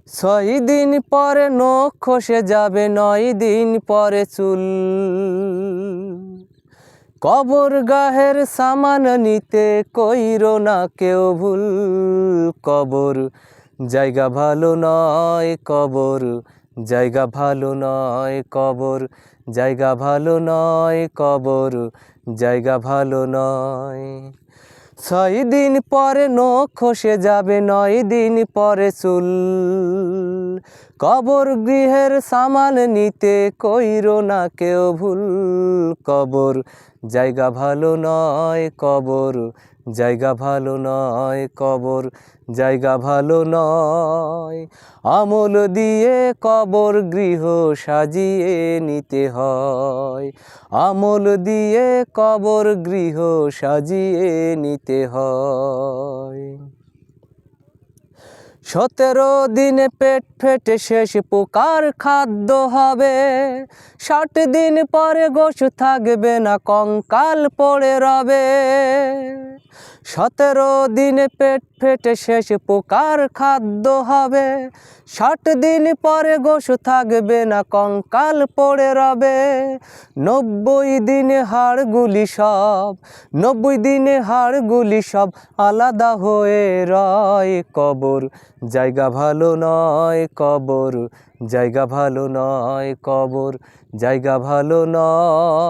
6 দিন পরে নখ খসে যাবে, 9 দিন পরে চুল। কবর গাহের সামান নিতে কইরো না কেউ ভুল। কবর জায়গা ভালো নয়, কবর জায়গা ভালো নয়, কবর জায়গা ভালো নয়, কবর জায়গা ভালো নয়। 6 দিন পরে নখ খসে যাবে, 9 দিন পরে চুল। কবর গৃহের সামান নিতে কইরো না কেউ ভুল। কবর জায়গা ভালো নয়, কবর জায়গা ভালো নয়, কবর জায়গা ভালো নয়। আমল দিয়ে কবর গৃহ সাজিয়ে নিতে হয়, আমল দিয়ে কবর গৃহ সাজিয়ে নিতে হয়। 17 দিনে পেট ফেটে শেষ পোকার খাদ্য হবে, 60 দিন পরে গোশ থাকবে না, কঙ্কাল পড়ে রবে। 17 দিনে পেট ফেটে শেষ পোকার খাদ্য হবে, 60 দিন পরে গোশ থাকবে না, কঙ্কাল পড়ে রবে। 90 দিনে হাড়গুলি সব, 90 দিনে হাড়গুলি সব আলাদা হয়ে রয়। কবর জায়গা ভালো নয়, কবর জায়গা ভালো নয়, কবর জায়গা ভালো নয়।